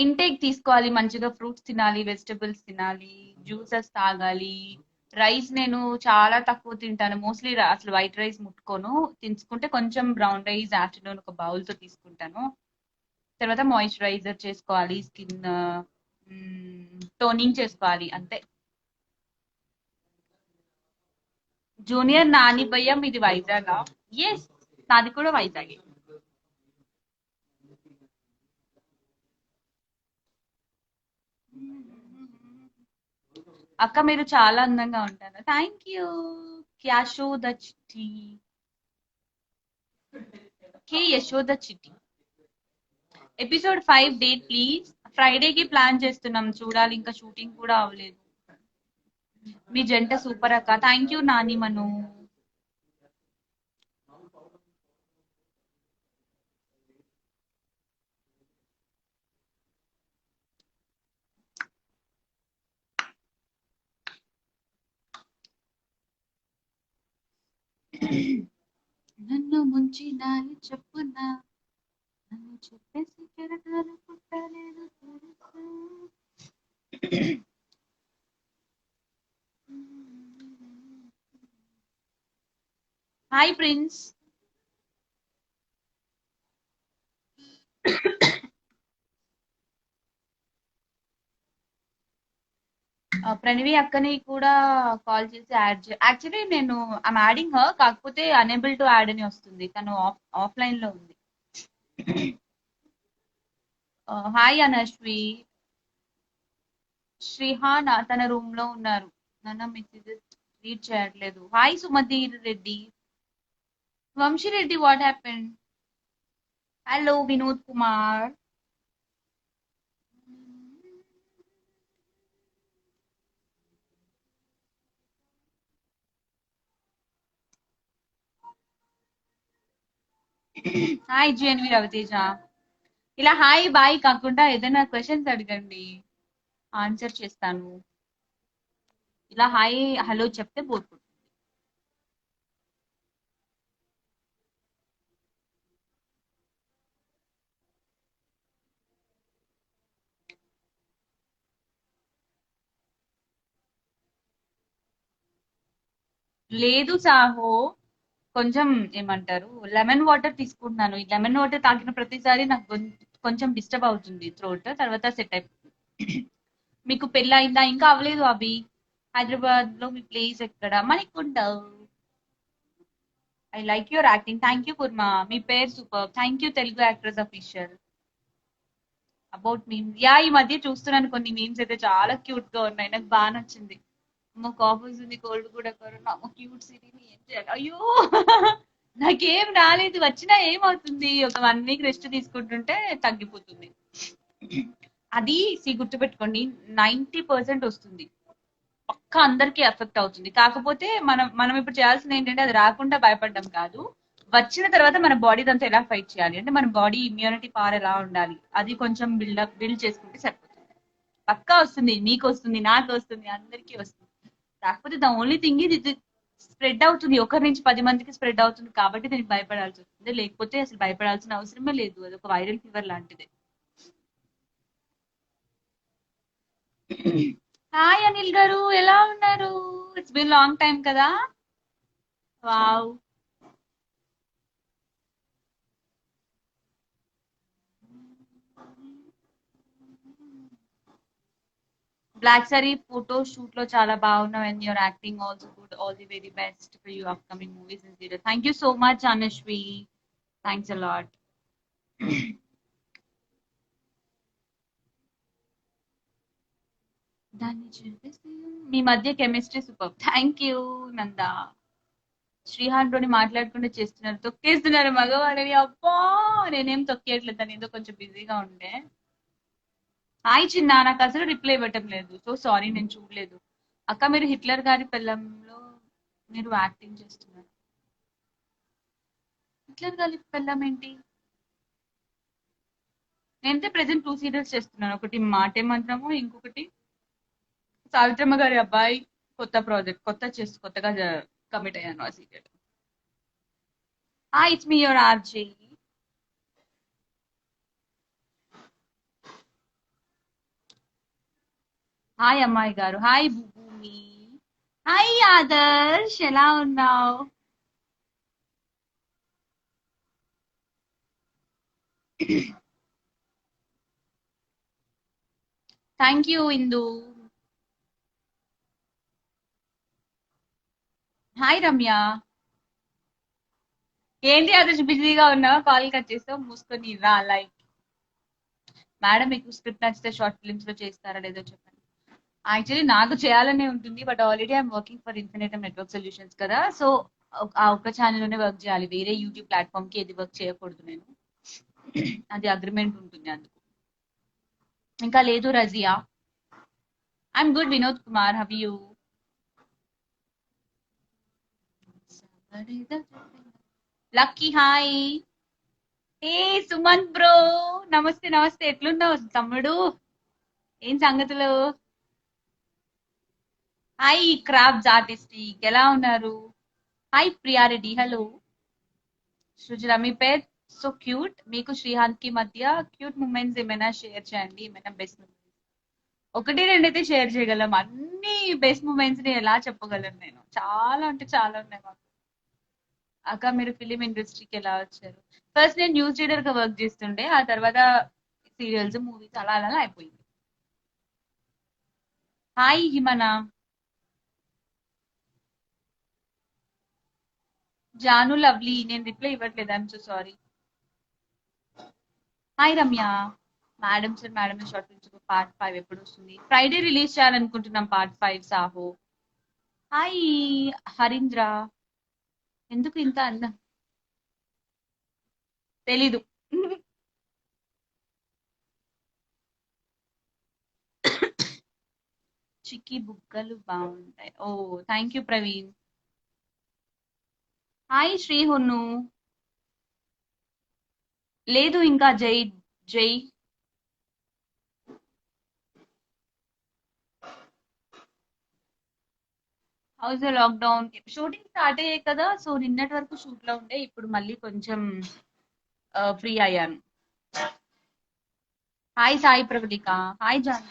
ఇంటేక్ తీసుకోవాలి, మంచిగా ఫ్రూట్స్ తినాలి, వెజిటబుల్స్ తినాలి, జ్యూసెస్ తాగాలి. రైస్ నేను చాలా తక్కువ తింటాను. మోస్ట్లీ అసలు వైట్ రైస్ ముట్టుకోను. తీసుకుంటే కొంచెం బ్రౌన్ రైస్ ఆఫ్టర్నూన్ ఒక బౌల్ తో తీసుకుంటాను. తర్వాత మాయిశ్చరైజర్ చేసుకోవాలి, స్కిన్ టోనింగ్ చేసుకోవాలి, అంతే. జూనియర్ నాని భయ్యం ఇది వైజాగ్. ఎస్ నాది కూడా వైజాగే. అక్క మీరు చాలా అందంగా ఉంటారు. Thank you. యశోద చిట్టి. K Yashoda Chitti. Episode 5 date please. ఫ్రైడేకి ప్లాన్ చేస్తున్నాం, చూడాలి. ఇంకా షూటింగ్ కూడా అవ్వలేదు. మీ జంట సూపర్ అక్క. థ్యాంక్ యూ నాని మను. నన్ను ముంచినాయి చెప్పునా, నన్ను చెప్పేసి కెరటాలు పుట్టలేదు తెలుసా. Hi prince. ప్రణవి అక్కని కూడా కాల్ చేసి యాక్చువల్లీ నేను ఐమ్ యాడింగ్ హర్, కాకపోతే అనేబుల్ టు యాడ్ అని వస్తుంది. తను ఆఫ్లైన్ లో ఉంది. హాయ్ అనశ్వి. శ్రీహాన్ తన రూమ్ లో ఉన్నారు. నన్ను మెసేజెస్ రీడ్ చేయట్లేదు. Hi Sumathi Reddy. Vamshi Reddy what happen. Hello Vinod Kumar. Hi GNV Ravi Teja. ఇలా హాయ్ బాయ్ కాకుండా ఏదైనా క్వశ్చన్స్ అడగండి, ఆన్సర్ చేస్తాను. ఇలా హాయ్ హలో చెప్తే పోతుంది. లేదు సాహో, కొంచెం ఏమంటారు లెమన్ వాటర్ తీసుకుంటున్నాను. ఈ లెమన్ వాటర్ తాగిన ప్రతిసారి నాకు కొంచెం డిస్టర్బ్ అవుతుంది థ్రోట్, తర్వాత సెట్ అయిపోతుంది. మీకు పెళ్ళి అయిందా? ఇంకా అవ్వలేదు అభి. హైదరాబాద్ లో మీ ప్లేస్ ఎక్కడ? Manikunta. I like your acting. Thank you Kurma. మీ పేరు super. Thank you Telugu actress official. About memes yeah, ఈ మధ్య చూస్తున్నాను కొన్ని మీమ్స్ అయితే చాలా క్యూట్ గా ఉన్నాయి, నాకు బాగా నచ్చింది. అమ్మ కాఫ్ వస్తుంది, కోల్డ్ కూడా కరోనా. అమ్మ క్యూట్ సిటీని ఏం చేయాలి? అయ్యో నాకేం రాలేదు, వచ్చినా ఏమవుతుంది, ఒక 1 వీక్ రెస్ట్ తీసుకుంటుంటే తగ్గిపోతుంది. అది గుర్తుపెట్టుకోండి, 90% వస్తుంది, పక్క అందరికి ఎఫెక్ట్ అవుతుంది. కాకపోతే మనం ఇప్పుడు చేయాల్సింది ఏంటంటే అది రాకుండా భయపడడం కాదు, వచ్చిన తర్వాత మన బాడీ దాంతో ఎలా ఫైట్ చేయాలి అంటే మన బాడీ ఇమ్యూనిటీ పవర్ ఎలా ఉండాలి అది కొంచెం బిల్డ్ చేసుకుంటే సరిపోతుంది. పక్కా వస్తుంది, మీకు వస్తుంది, నాకు వస్తుంది, అందరికీ వస్తుంది. కాకపోతే ద ఓన్లీ థింగ్ ఇది స్ప్రెడ్ అవుతుంది, ఒకరి నుంచి 10 మందికి స్ప్రెడ్ అవుతుంది కాబట్టి దీనికి భయపడాల్సి వస్తుంది. లేకపోతే అసలు భయపడాల్సిన అవసరమే లేదు, అది ఒక వైరల్ ఫీవర్ లాంటిది. హాయ్ అనిల్ గారు, ఎలా ఉన్నారు? ఇట్స్ బిన్ లాంగ్ టైం కదా. Wow. Black saree photo shoot లో చాలా బాగున్నావు and your acting also good. All the very best for you upcoming movies and serial. Thank you so much Anushree. Thanks a lot. దాన్ని చెప్పేసి మీ మధ్య chemistry super. Thank you Nanda. Srihan తోని మాట్లాడుకుంటూ చేస్తున్నారు, తొక్కేస్తున్నారు మగవాళ్ళని. అబ్బా నేనేం తొక్కేయట్లేదు, దాని ఏదో కొంచెం బిజీగా ఉండే. హాయ్ చిన్న, నాకు అసలు రిప్లై ఇవ్వటం లేదు. సో సారీ, నేను చూడలేదు. అక్క మీరు హిట్లర్ గారి పెళ్ళంలో మీరు యాక్టింగ్ చేస్తున్నారు. హిట్లర్ గారి పెళ్ళం ఏంటి? నేనైతే ప్రెసెంట్ 2 సీరియల్స్ చేస్తున్నాను. ఒకటి మాటే మంత్రము, ఇంకొకటి సావిత్రమ్మ గారి అబ్బాయి. కొత్త ప్రాజెక్ట్, కొత్తగా కమిట్ అయ్యాను ఆ serial. Hi it's me your RJ. Hi అమ్మాయి గారు. హాయ్ భూమి. హాయ్ ఆదర్శ్, ఎలా ఉన్నావు? Thank you Indu. Hi Ramya. ఏంటి ఆదర్శ్ బిజీగా ఉన్నావా? కాల్ కట్ చేస్తావు, మూసుకొని రా లైక్. మేడం మీకు స్క్రిప్ట్ నచ్చితే షార్ట్ ఫిల్మ్స్ లో చేస్తారా లేదో చెప్పండి. యాక్చువల్లీ నాకు చేయాలనే ఉంటుంది, but already I'm working for Infinitum network solutions కదా. సో ఆ ఒక్క ఛానల్లోనే వర్క్ చేయాలి, వేరే యూట్యూబ్ ప్లాట్ఫామ్ కి ఏది వర్క్ చేయకూడదు నేను. అది అగ్రిమెంట్ ఉంటుంది అందుకు. ఇంకా లేదు Razia. I'm good Vinod Kumar, have you? Lucky hi. A Sumanth bro, నమస్తే నమస్తే. ఎట్లున్నావు తమ్ముడు? ఏం సంగతులు? హాయ్ క్రాఫ్ట్స్ ఆర్టిస్టిక్, ఎలా ఉన్నారు? Hi Priya Reddy, hello. సృజన మీ పేరు సో క్యూట్. మీకు శ్రీహాంత్ కి మధ్య క్యూట్ మూమెంట్స్ ఏమైనా షేర్ చేయండి, ఏమైనా బెస్ట్ మూమెంట్స్. ఒకటి రెండైతే షేర్ చేయగలం, అన్ని బెస్ట్ మూమెంట్స్ ని ఎలా చెప్పగలను నేను? చాలా అంటే చాలా ఉన్నాయి మాకు. అక్క మీరు ఫిలిం ఇండస్ట్రీకి ఎలా వచ్చారు? ఫస్ట్ నేను న్యూస్ రీడర్ గా వర్క్ చేస్తుండే, ఆ తర్వాత సీరియల్స్ మూవీస్ అలా అలా అయిపోయింది. హాయ్ హిమనా. జాను లవ్లీ, నేను రిప్లై ఇవ్వట్లేదు, I'm so sorry. Hi Ramya. Madam sir madam short films part 5 ఎప్పుడు వస్తుంది? ఫ్రైడే రిలీజ్ చేయాలనుకుంటున్నాం పార్ట్ 5 సాహో. హాయ్ హరీంద్ర. ఎందుకు ఇంత అందం? తెలీదు. చిక్కి బుగ్గలు బాగుంటాయి. Oh thank you Praveen. Hi Sri హున్ను. లేదు ఇంకా జై జై. హౌస్ లాక్డౌన్ షూటింగ్ స్టార్ట్ అయ్యాయి కదా, సో నిన్నటి వరకు షూట్ లో ఉండే, ఇప్పుడు మళ్ళీ కొంచెం ఫ్రీ అయ్యాను. హాయ్ సాయి ప్రగతిక. హాయ్ జాన్.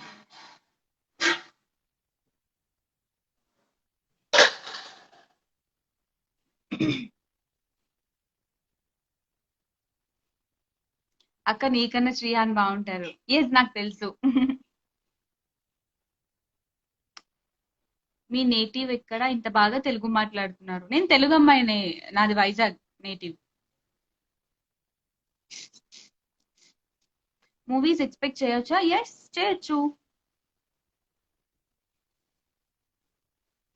అక్క నీకన్నా శ్రీహాన్ బాగుంటారు. ఎస్ నాకు తెలుసు. మీ నేటివ్ ఎక్కడ? ఇంత బాగా తెలుగు మాట్లాడుతున్నారు. నేను తెలుగు అమ్మాయినే, నాది వైజాగ్ నేటివ్. మూవీస్ ఎక్స్పెక్ట్ చేయొచ్చా? ఎస్ చేయొచ్చు.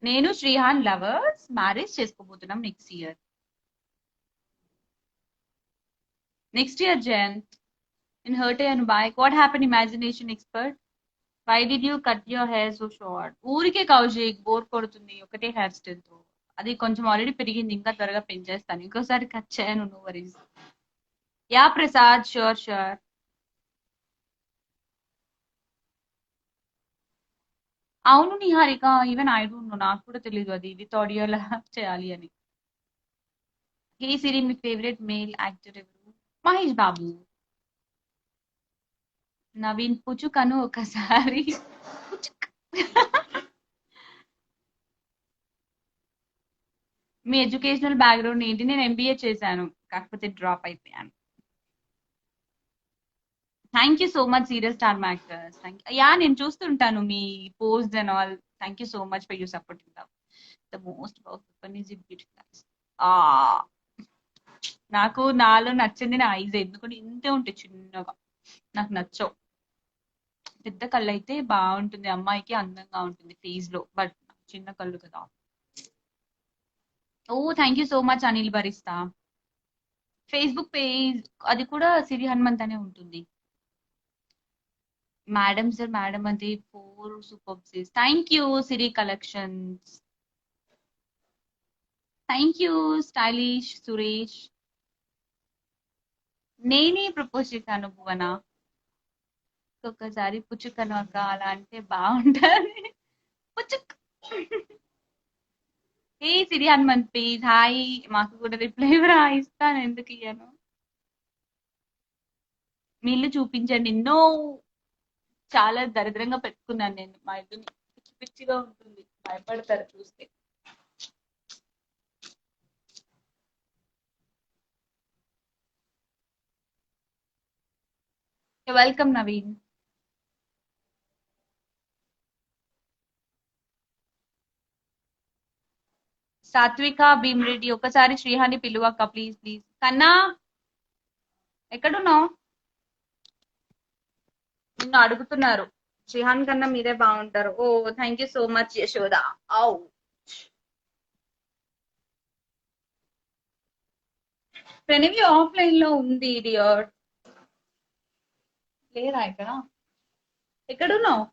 నేను శ్రీహాన్ లవర్స్ మ్యారేజ్ చేసుకోబోతున్నాం next year. Next year Jayanth. నేను హర్ట్ అయ్యాను bye. What happen imagination expert? Why did you cut your hair so short? ఊరికే కౌశిక్, బోర్ కొడుతుంది ఒకటే హెయిర్ స్టైల్ తో. అది కొంచెం ఆల్రెడీ పెరిగింది, ఇంకా త్వరగా పెంచేస్తాను. ఇంకోసారి కట్ చేయను, no worries. Yeah Prasad, sure sure. అవును Niharika, even I don't know, నాకు కూడా తెలియదు అది విత్ ఆడియో లా చేయాలి అని. హే సిరి, మీ ఫేవరెట్ మేల్ యాక్టర్ ఎవరు? మహేష్ బాబు. నవీన్ పుచుకను ఒకసారి. పుచుక్. మీ ఎడ్యుకేషనల్ బ్యాక్గ్రౌండ్ ఏంటి? నేను ఎంబీఏ చేశాను, కాకపోతే డ్రాప్ అయిపోయాను. Thank you so much serious star మ్యాక్టర్స్. యా నేను చూస్తుంటాను మీ post and all. Thank you so much for you supporting love. The most perfect is beautiful eyes. ఆ నాకు నాలో నచ్చింది నా ఐజ్, ఎందుకంటే ఇంతే ఉంటాయి చిన్నగా, నాకు నచ్చవు. పెద్ద కళ్ళు అయితే బాగుంటుంది, అమ్మాయికి అందంగా ఉంటుంది ఫేస్ లో, బట్ చిన్న కళ్ళు కదా. Oh thank you so much Anil భరిస్తా. ఫేస్బుక్ పేజ్ అది కూడా సిరి హనుమంత్ అనే ఉంటుంది. మేడం సార్ మేడం అది 4 సూపర్ సీస్. Thank you Siri collections. Thank you stylish Suresh. నేనే ప్రపోజ్ చేశాను భువన, ఒక్కసారి పుచ్చుకను అక్క అలా అంటే బాగుంటది. పుచ్చుక్. ఏ సిరి హనుమంత్ ప్లీజ్ హాయ్, మాకు కూడా రిప్లై ఇస్తాను, ఎందుకు ఇయ్యను. మీ ఇల్లు చూపించండి. నో, చాలా దరిద్రంగా పెట్టుకున్నాను నేను మా ఇల్లుని, పిచ్చి పిచ్చిగా ఉంటుంది, భయపడతారు చూస్తే. వెల్కమ్ నవీన్. సాత్విక భీమరెడ్డి, ఒకసారి శ్రీహాని పిలువక్క ప్లీజ్ ప్లీజ్. కన్నా ఎక్కడున్నావు? నిన్ను అడుగుతున్నారు, శ్రీహాన్ కన్నా మీరే బాగుంటారు. Oh thank you so much Yashoda. ఔ ప్రణవి ఆఫ్లైన్ లో ఉంది డియర్. లేరా ఇక్కడ? ఎక్కడున్నావు?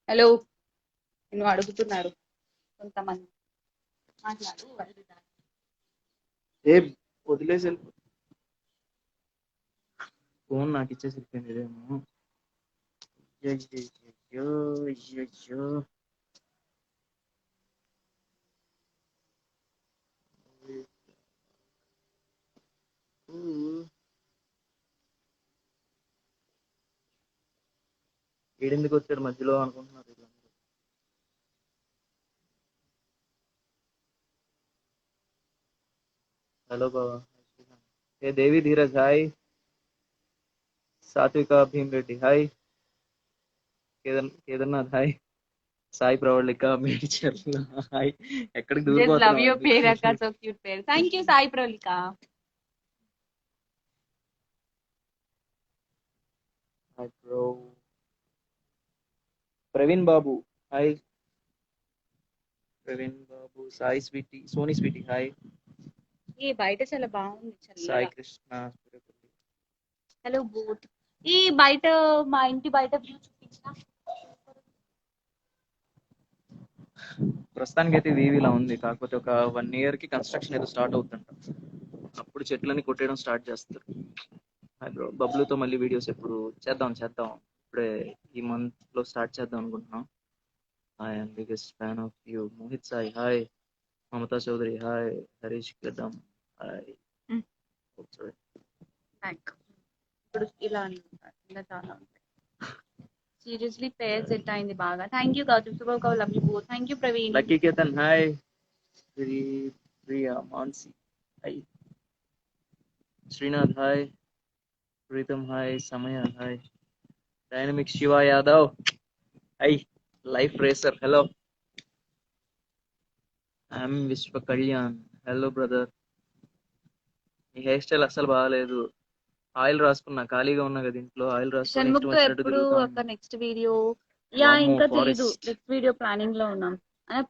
హలో, నిన్ను అడుగుతున్నారు కొంతమంది, మాట్లాడు. ఏ వదిలేసి వెళ్ళిపో. ఫోన్ నాకు ఇచ్చేసి వెళ్ళిపోయింది ఇదేమో. అయ్యయ్యయ్యో, అయ్యయ్యో. ఏడెందుకు వచ్చాడు మధ్యలో అనుకుంటున్నారు వీళ్ళందరూ. హలో బాబా. ఏ Devi Dheeraj hi. Satvika Bheemareddy hi. Kedarnath hi. Sai Pravalika Medcharla hi. ఎక్కడికి జస్ట్ లవ్ యువర్ పేరు అక్క, దూరిపోతున్నావు? సో క్యూట్ పేరు. Thank you Sai Pravalika. Hi bro. Praveen Babu hi. Praveen Babu. Sai sweety, Soni sweety hi. ఈ బయట చాలా బాగుంది చల్లగా. సాయి కృష్ణ. Hello both. ఈ బయట మా ఇంటి బయట వ్యూ చూపించిన. ప్రస్తుతానికి అయితే వీవిలా ఉంది, కాకపోతే ఒక 1 year కి కన్స్ట్రక్షన్ ఏదో స్టార్ట్ అవుతుంట, అప్పుడు చెట్లని కొట్టేయడం స్టార్ట్ చేస్తారు. Hi bro. బబ్లుతో మళ్ళీ వీడియోస్ ఎప్పుడు చేద్దాం ఇప్పుడే ఈ మంత్ లో స్టార్ట్ చేద్దాం అనుకుంటున్నాం. Hi I'm biggest fan of you. Mohit Sai hi. Mamata Chowdary hi. Harish Kadam hi. ఇప్పుడు ఇలా ఇలా చాలా ఉంటాయి. సీరియస్లీ పేర్ సెట్ అయింది బాగా. థ్యాంక్ యూ గౌతమ్ సుబోక్, love you both. Thank you Praveen. Lucky Ketan hi. Priya Mansi hi. Srinath hi. Preetam hi. సమయ hi. Dynamic Shiva Yadav hi. Life racer hello. I'm Vishwa Kalyan hello brother. ఈ హెయిర్ స్టైల్ అస్సలు బాగాలేదు. ఆయిల్ రాసుకున్నా, ఖాళీగా ఉన్నా కదా ఇంట్లో, ఆయిల్ రాసుకుని ఇష్టం షణ్ముఖ్ వచ్చినట్టు ఎప్పుడు తిరుగుతా అక్క ఉన్నా. Next video? యా వామ్మో, ఇంకా తెలీదు, forest. నెక్స్ట్ వీడియో ప్లానింగ్ లో ఉన్నాం.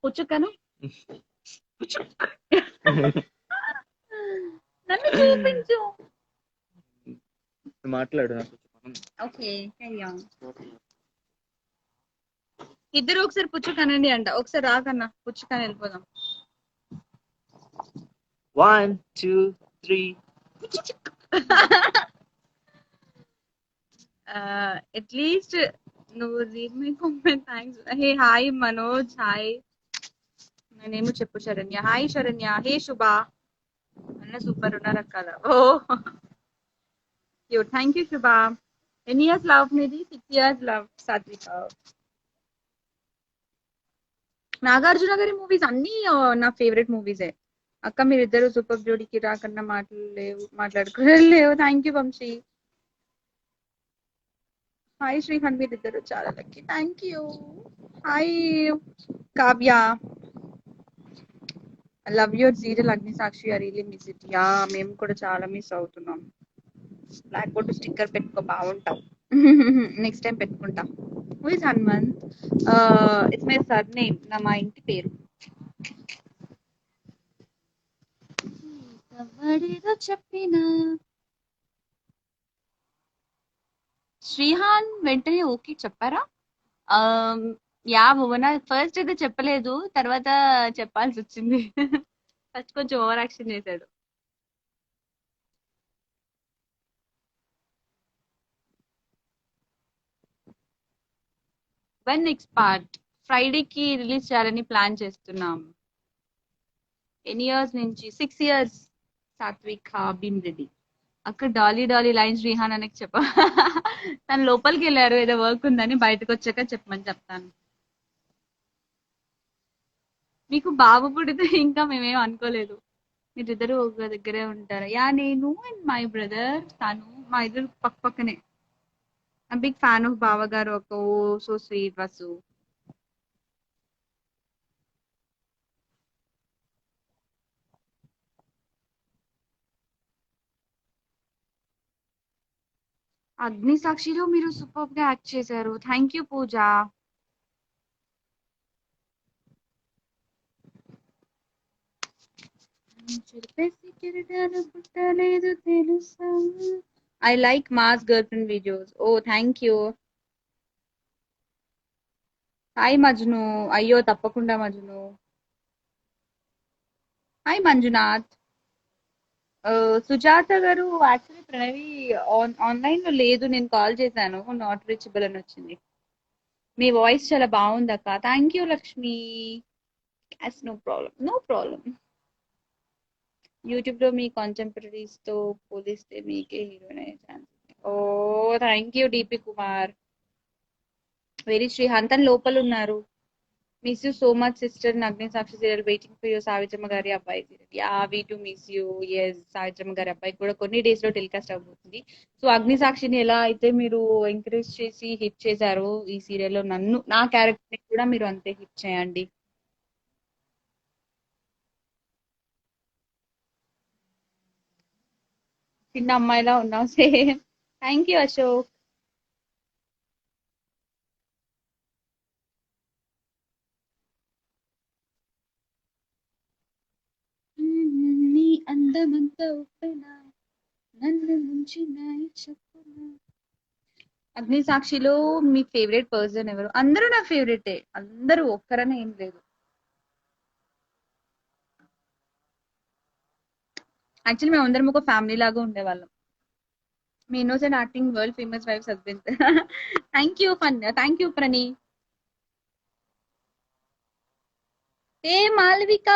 పుచ్చుకను నన్ను చూపించు. మాట్లాడు నాకు కొంచెం పని ఉంది. ఓకే, ఇద్దరు ఒకసారి పుచ్చుకనండి అంట. ఒకసారి రాకన్నా పుచ్చుకని వెళ్ళిపోదాం. 1 2 3 అట్లీస్ట్ నువ్వు read me comment. Thanks. Hey hi Manoj hi. నేనేమో చెప్పు శరణ్య. హాయ్ శరణ్య. హే శుభ అన్న సూపర్ ఉన్నారు అక్కడ. ఓ క్యూట్. థ్యాంక్ యూ శుభ. ఎన్ని ఇయర్స్ లవ్ మీది? 6 years లవ్ సాత్విక. నాగార్జున గారి మూవీస్ అన్ని నా ఫేవరెట్ మూవీసే. అక్క మీరిద్దరు సూపర్ జోడీకి రాకన్నా మాటలు లేవు, మాట్లాడుకోలేవు. Thank you Vamsi. Hi Srihan, మీరిద్దరు చాలా lucky. Thank you. Hi Kavya, I love your serial Agni Sakshi. I really miss it. Yeah, మేము కూడా చాలా మిస్ అవుతున్నాం. బ్లాక్ బోర్డ్ స్టిక్కర్ పెట్టుకో, బాగుంటావు. నెక్స్ట్ టైం పెట్టుకుంటా. Who is Hanumanth? It's my surname, మా ఇంటి పేరు. ఎవరిదో చెప్పిన శ్రీహాన్ వెంటనే ఓకే చెప్పారా? యా భువన, ఫస్ట్ అయితే చెప్పలేదు, తర్వాత చెప్పాల్సి వచ్చింది. ఫస్ట్ కొంచెం ఓవర్ యాక్షన్ చేశాడు. వన్ నెక్స్ట్ పార్ట్ ఫ్రైడేకి రిలీజ్ చేయాలని ప్లాన్ చేస్తున్నాం. ఎన్ని ఇయర్స్ నుంచి? 6 years. సాత్విక్ భీమ్ రెడ్డి. అక్కడ డాలీ డాలీ లైన్స్ రిహాన్ అనకి చెప్ప. తను లోపలికి వెళ్ళారు, ఏదో వర్క్ ఉందని, బయటకు వచ్చాక చెప్పమని చెప్తాను. మీకు బాబు పుడితే ఇంకా మేమేం అనుకోలేదు. మీరిద్దరు ఒక దగ్గరే ఉంటారు. యా, నేను అండ్ మై బ్రదర్ తను, మా ఇద్దరు పక్క పక్కనే. బిగ్ ఫ్యాన్ ఆఫ్ బావ గారు. ఒక సో స్వీట్ వసు. అగ్ని సాక్షిలో మీరు సూపర్ గా యాక్ట్ చేశారు. Thank you Pooja. పుట్టలేదు తెలుసా. I like mass girlfriend videos. Oh thank you. Hi Majnu. అయ్యో తప్పకుండా మజ్ను. హాయ్ మంజునాథ్. సుజాత గారు, యాక్చువల్లీ ప్రణవి ఆన్లైన్ లో లేదు, నేను కాల్ చేశాను, నాట్ రీచబుల్ అని వచ్చింది. మీ వాయిస్ చాలా బాగుంది అక్క. Thank you Lakshmi. No problem, no problem. YouTube లో మీ కాంటెంపరీస్ తో పోలిస్తే మీకే హీరోయిన్ అయ్యే chance. Oh thank you DP Kumar. Very శ్రీహాంతన్ లోపల ఉన్నారు. Miss you so much sister. Agni Sakshi serial waiting for you. Savitramma గారి అబ్బాయి సీరియల్. Yeah we too miss you. Yes, Savitramma గారి అబ్బాయి కూడా కొన్ని డేస్ లో టెలికాస్ట్ అవుతుంది. సో అగ్ని సాక్షిని ఎలా అయితే మీరు ఎంకరేజ్ చేసి హిట్ చేశారో, ఈ సీరియల్ లో నన్ను, నా క్యారెక్టర్ కూడా మీరు అంతే హిట్ చేయండి. చిన్న అమ్మాయిలా ఉన్నావు సేమ్. Thank you Ashok. నీ అందమంతా ఉప్పెనా, నన్ను ముంచిన చెప్పునా. అగ్ని సాక్షిలో మీ ఫేవరెట్ పర్సన్ ఎవరు? అందరూ నా ఫేవరెటే, అందరూ, ఒక్కరనే ఏం లేదు. యాక్చువల్లీ మేము అందరం ఒక ఫ్యామిలీ లాగా ఉండేవాళ్ళం. మీ innocent acting world famous wife husband. Thank you fun. Thank you Prani. ఏ మాల్విక,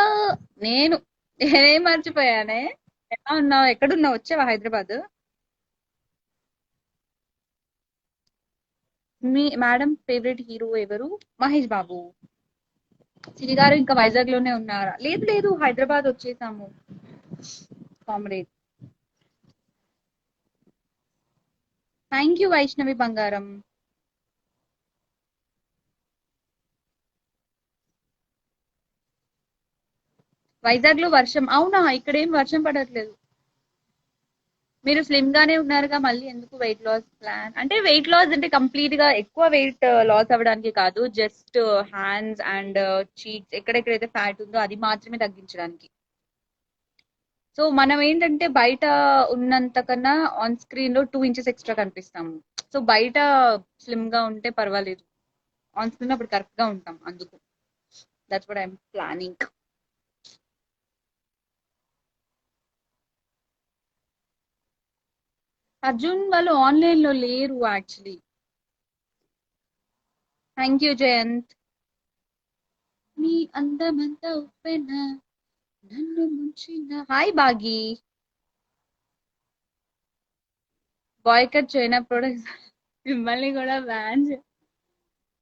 నేను నేనేం మర్చిపోయానే. ఎలా ఉన్నావు? ఎక్కడున్నావు? వచ్చావా హైదరాబాద్? మీ మేడం ఫేవరెట్ హీరో ఎవరు? మహేష్ బాబు. సిరి గారు ఇంకా వైజాగ్ లోనే ఉన్నారా? లేదు లేదు, హైదరాబాద్ వచ్చేసాము. కామ్రేడ్. థ్యాంక్ యూ వైష్ణవి బంగారం. వైజాగ్ లో వర్షం? అవునా, ఇక్కడేం వర్షం పడట్లేదు. మీరు స్లిమ్ గానే ఉన్నారుగా, మళ్ళీ ఎందుకు వెయిట్ లాస్ ప్లాన్? అంటే వెయిట్ లాస్ అంటే కంప్లీట్ గా ఎక్కువ వెయిట్ లాస్ అవ్వడానికి కాదు, జస్ట్ హ్యాండ్స్ అండ్ చీక్స్ ఎక్కడెక్కడైతే ఫ్యాట్ ఉందో అది మాత్రమే తగ్గించడానికి. సో మనం ఏంటంటే బయట ఉన్నంత కన్నా ఆన్ స్క్రీన్ లో 2 inches ఎక్స్ట్రా కనిపిస్తాము. సో బయట స్లిమ్ గా ఉంటే పర్వాలేదు, ఆన్ స్క్రీన్ అప్పుడు కరెక్ట్ గా ఉంటాం. అందుకు that's what I'm planning. Arjun వాళ్ళు ఆన్లైన్ లో లేరు యాక్చువల్లీ. Thank you Jayanth. మీ అందమంతా ఉప్పెన, నన్ను ముంచిన. హాయ్ బాగి. బాయ్కట్ చైనా ప్రొడక్ట్స్ మిమ్మల్ని కూడా బ్యాన్.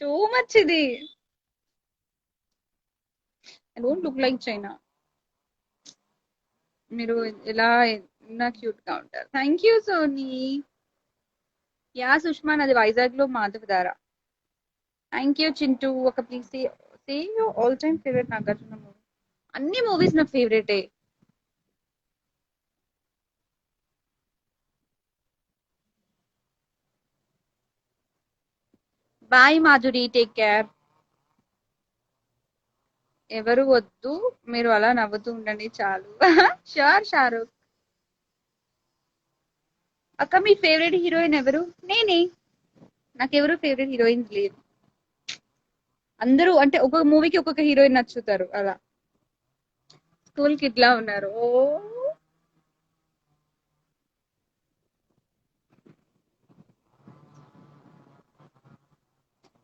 టూ మచ్ ఇది. I don't look like China. మీరు ఎలా నా క్యూట్ గా ఉంటారు. Thank you Soni. Yeah Sushma, నాది వైజాగ్ లో మాధవధార. Thank you Chintu. ఒక please say your all time favourite Nagarjuna movie. అన్ని మూవీస్ నా ఫేవరెటే. Bye Madhuri, take care. ఎవరు వద్దు, మీరు అలా నవ్వుతూ ఉండండి చాలు. షూర్ షారుఖ్. అక్క మీ ఫేవరెట్ హీరోయిన్ ఎవరు? నేనే. నాకెవరు ఫేవరెట్ హీరోయిన్స్ లేదు. అందరూ అంటే ఒక్కొక్క మూవీకి ఒక్కొక్క హీరోయిన్ నచ్చుతారు అలా. స్కూల్ కి ఇట్లా ఉన్నారు. ఓ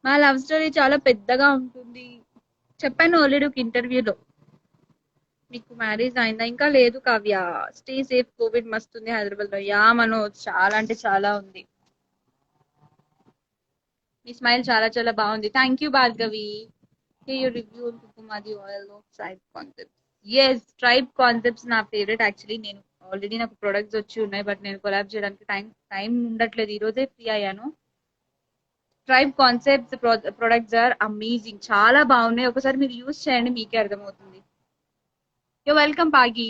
మా లవ్ స్టోరీ చాలా పెద్దగా ఉంటుంది. చెప్పాను ఆల్రెడీ ఒక ఇంటర్వ్యూలో. మీకు మ్యారేజ్ అయిందా? ఇంకా లేదు కావ్య. స్టే సేఫ్, కోవిడ్ మస్తుంది హైదరాబాద్ లో. యా మనోజ్, చాలా అంటే చాలా ఉంది. మీ స్మైల్ చాలా చాలా బాగుంది. Thank you Bhargavi. Review Kumkumadi oil of tribe concepts. Yes, tribe concepts నా ఫేవరెట్ యాక్చువల్లీ. నేను ఆల్రెడీ నాకు ప్రొడక్ట్స్ వచ్చి ఉన్నాయి, బట్ నేను కొలాబ్ చేయడానికి టైం ఉండట్లేదు. ఈ రోజే ఫ్రీ అయ్యాను. Tribe concepts products are amazing, చాలా బాగున్నాయి. ఒకసారి మీరు యూస్ చేయండి, మీకే అర్థమవుతుంది. యూ వెల్కమ్ పాగి.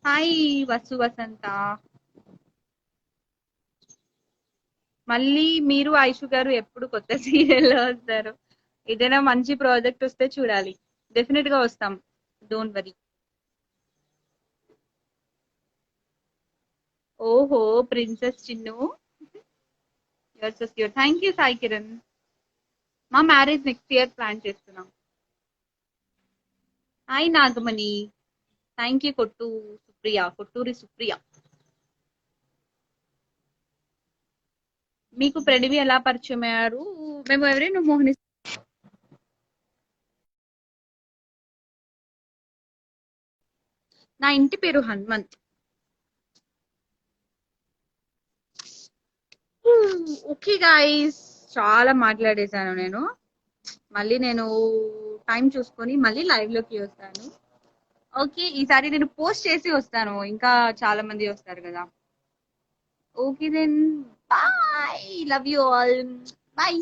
హాయ్ వసు వసంత. మళ్ళీ మీరు ఐషు గారు ఎప్పుడు కొత్త సీరియల్ లో వస్తారు? ఏదైనా మంచి ప్రాజెక్ట్ వస్తే చూడాలి. డెఫినెట్ గా వస్తాం, డోంట్ వరీ. ఓహో, princess Chinnu, your so cute. Thank you Sai Kiran. మా మ్యారేజ్ నెక్స్ట్ ఇయర్ ప్లాన్ చేస్తున్నాం. Hi Nagamani. Thank you Kotturi Supriya. మీకు ప్రణవి ఎలా పరిచయం అయ్యారు? మేము ఎవరైనా మోహిని. నా ఇంటి పేరు హనుమంత్. ఓకే గాయస్, చాలా మాట్లాడేశాను నేను. మళ్ళీ నేను టైం చూసుకొని మళ్ళీ లైవ్ లోకి వస్తాను. ఓకే, ఈసారి నేను పోస్ట్ చేసి వస్తాను, ఇంకా చాలా మంది వస్తారు కదా. Okay then, bye, love you all, bye.